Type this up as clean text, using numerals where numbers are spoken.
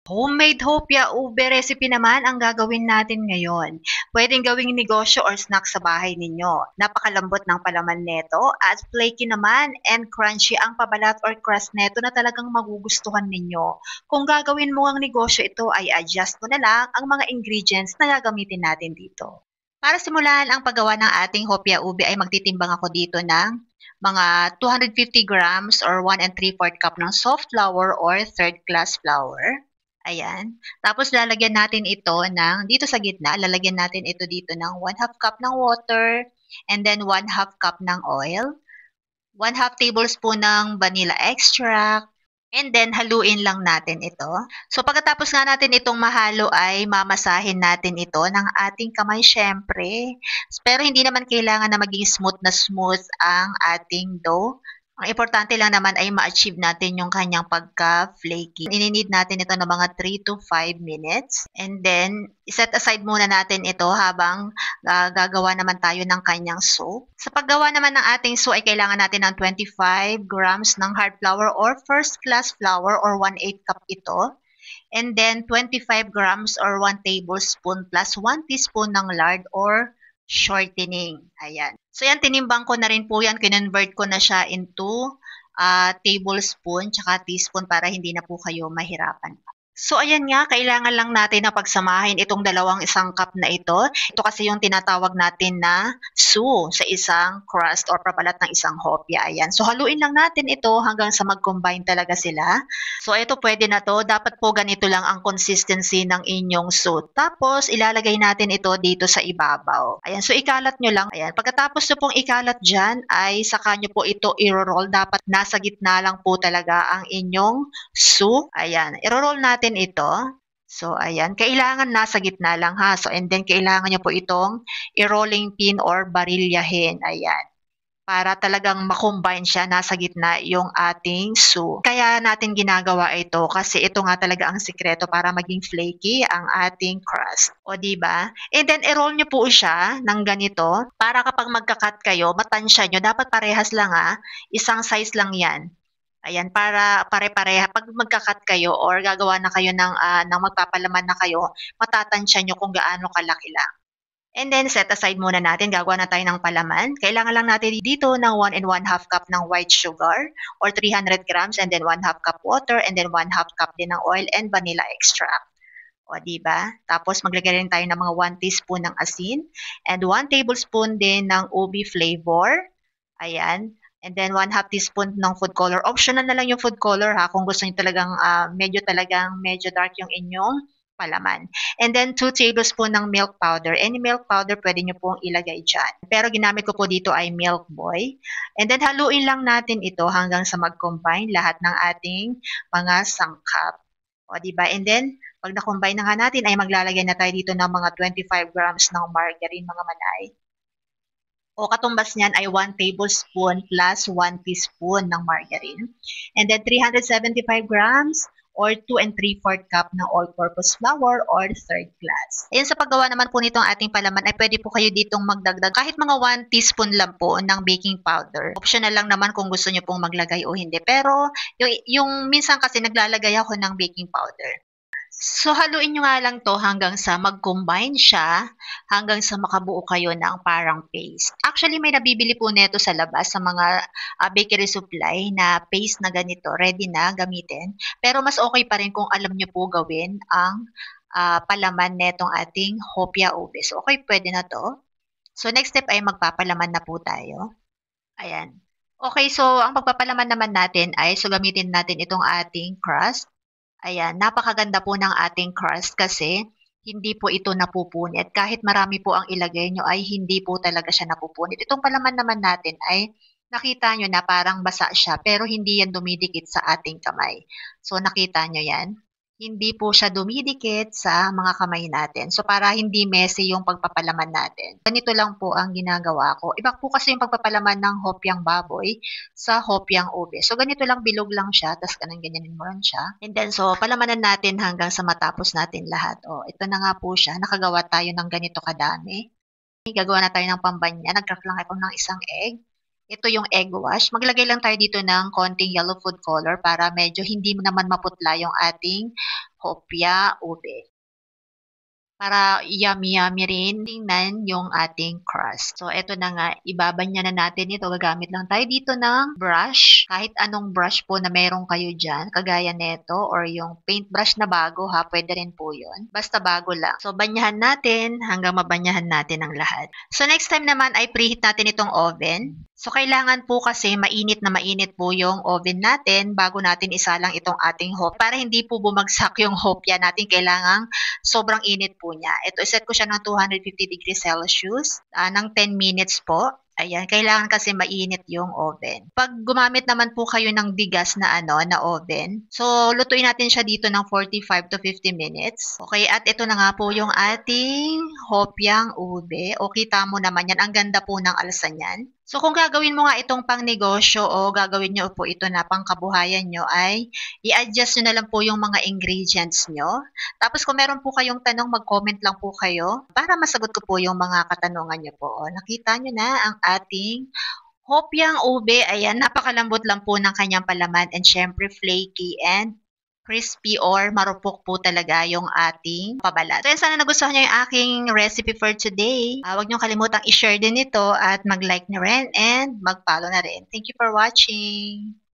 Homemade hopia ube recipe naman ang gagawin natin ngayon. Pwedeng gawing negosyo or snack sa bahay ninyo. Napakalambot ng palaman neto at flaky naman and crunchy ang pabalat or crust neto na talagang magugustuhan ninyo. Kung gagawin mo ang negosyo ito ay adjust mo na lang ang mga ingredients na gagamitin natin dito. Para simulan ang paggawa ng ating hopia ube ay magtitimbang ako dito ng mga 250 grams or 1 and 3/4 cup ng soft flour or third class flour. Ayan. Tapos lalagyan natin ito ng, dito sa gitna, lalagyan natin ito dito ng 1/2 cup ng water, and then 1/2 cup ng oil, 1/2 tablespoon ng vanilla extract, and then haluin lang natin ito. So pagkatapos nga natin itong mahalo ay mamasahin natin ito ng ating kamay syempre. Pero hindi naman kailangan na maging smooth ang ating dough. Ang importante lang naman ay ma-achieve natin yung kanyang pagka-flaky. Ini-need natin ito ng mga 3 to 5 minutes. And then, set aside muna natin ito habang gagawa naman tayo ng kanyang soup. Sa paggawa naman ng ating soup ay kailangan natin ng 25 grams ng hard flour or first class flour or 1/8 cup ito. And then 25 grams or 1 tablespoon plus 1 teaspoon ng lard or shortening. Ayan. So yan, tinimbang ko na rin po yan. Kinonvert ko na siya into tablespoon tsaka teaspoon para hindi na po kayo mahirapan. So ayan nga, kailangan lang natin na pagsamahin itong dalawang isang cup na ito. Ito kasi yung tinatawag natin na su sa isang crust or pabalat ng isang hopya. Ayan. So haluin lang natin ito hanggang sa mag-combine talaga sila. So ito pwede na to. Dapat po ganito lang ang consistency ng inyong su. Tapos ilalagay natin ito dito sa ibabaw. Ayan. So ikalat nyo lang. Ayan. Pagkatapos nyo pong ikalat dyan ay saka nyo po ito i-roll. Dapat nasa gitna lang po talaga ang inyong su. Ayan. I-roll natin ito. So, ayan. Kailangan nasa gitna lang ha. So, and then kailangan nyo po itong i-rolling pin or barilyahin. Ayan. Para talagang makombine siya, nasa gitna yung ating su. Kaya natin ginagawa ito kasi ito nga talaga ang sikreto para maging flaky ang ating crust. O, diba? And then, i-roll nyo po siya ng ganito para kapag magka-cut kayo, matansya nyo. Dapat parehas lang ha. Isang size lang yan. Ayan, para pare-pareha. Pag magka-cut kayo or gagawa na kayo ng magpapalaman na kayo, matatansya nyo kung gaano kalaki lang. And then, set aside muna natin. Gagawa na tayo ng palaman. Kailangan lang natin dito ng 1 and 1/2 cup ng white sugar or 300 grams and then 1/2 cup water and then 1/2 cup din ng oil and vanilla extract. O, diba? Tapos, maglagay rin tayo ng mga 1 teaspoon ng asin and 1 tablespoon din ng ubi flavor. Ayan. And then 1/2 teaspoon ng food color. Optional na lang yung food color ha kung gusto niyo talagang medyo dark yung inyong palaman. And then 2 tablespoon ng milk powder. Any milk powder pwede niyo pong ilagay dyan. Pero ginamit ko po dito ay Milk Boy. And then haluin lang natin ito hanggang sa mag-combine lahat ng ating mga sangkap. O, diba? And then, pag na-combine na nga natin ay maglalagay na tayo dito ng mga 25 grams ng margarine, mga manay. O katumbas niyan ay 1 tablespoon plus 1 teaspoon ng margarine. And then 375 grams or 2 and 3/4 cup ng all-purpose flour or third class. Ayan, sa paggawa naman po nitong ating palaman ay pwede po kayo ditong magdagdag kahit mga 1 teaspoon lang po ng baking powder. Optional lang naman kung gusto nyo pong maglagay o hindi. Pero yung minsan kasi naglalagay ako ng baking powder. So, haluin nyo nga lang to hanggang sa mag-combine siya, hanggang sa makabuo kayo ng parang paste. Actually, may nabibili po neto sa labas sa mga bakery supply na paste na ganito, ready na gamitin. Pero mas okay pa rin kung alam nyo po gawin ang palaman netong ating hopia ube. So, okay, pwede na to. So, next step ay magpapalaman na po tayo. Ayan. Okay, so ang pagpapalaman naman natin ay, so gamitin natin itong ating crust. Ayan, napakaganda po ng ating crust kasi hindi po ito napupunit. Kahit marami po ang ilagay nyo ay hindi po talaga siya napupunit. Itong palaman naman natin ay nakita nyo na parang basa siya pero hindi yan dumidikit sa ating kamay. So nakita nyo yan? Hindi po siya dumidikit sa mga kamay natin. So para hindi messy yung pagpapalaman natin. Ganito lang po ang ginagawa ko. Iba po kasi yung pagpapalaman ng hopyang baboy sa hopyang ube. So ganito lang, bilog lang siya, tapos ganyanin mo lang siya. And then so palamanan natin hanggang sa matapos natin lahat. O, ito na nga po siya. Nakagawa tayo ng ganito kadami. Gagawa na tayo ng pambanya. Nag-craft lang ako ng isang egg. Ito yung egg wash. Maglagay lang tayo dito ng konting yellow food color para medyo hindi naman maputla yung ating hopya ube. Para yummy-yummy rin tingnan yung ating crust. So, eto na nga, ibabanya na natin ito. Gagamit lang tayo dito ng brush. Kahit anong brush po na meron kayo dyan, kagaya neto or yung paintbrush na bago ha, pwede rin po yun. Basta bago lang. So, banyahan natin hanggang mabanyahan natin ang lahat. So, next time naman ay preheat natin itong oven. So, kailangan po kasi mainit na mainit po yung oven natin bago natin isalang itong ating hopya. Para hindi po bumagsak yung hopya natin, kailangan sobrang init po niya. Ito, iset ko siya ng 250 degrees Celsius ng 10 minutes po. Ayan, kailangan kasi mainit yung oven. Pag gumamit naman po kayo ng bigas na na oven, so lutuin natin siya dito ng 45 to 50 minutes. Okay, at ito na nga po yung ating hopyang ube. O kita mo naman yan, ang ganda po ng alsa niyan. So kung gagawin mo nga itong pang negosyo o gagawin nyo po ito na pang kabuhayan nyo ay i-adjust nyo na lang po yung mga ingredients nyo. Tapos kung meron po kayong tanong, mag-comment lang po kayo para masagot ko po yung mga katanungan nyo po. O, nakita nyo na ang ating hopyang ube. Ayan, napakalambot lang po ng kanyang palaman and syempre flaky and crispy or marupok po talaga yung ating pabalat. So, sana nagustuhan nyo yung aking recipe for today. Huwag nyo kalimutang i-share din ito at mag-like na rin and mag-follow na rin. Thank you for watching!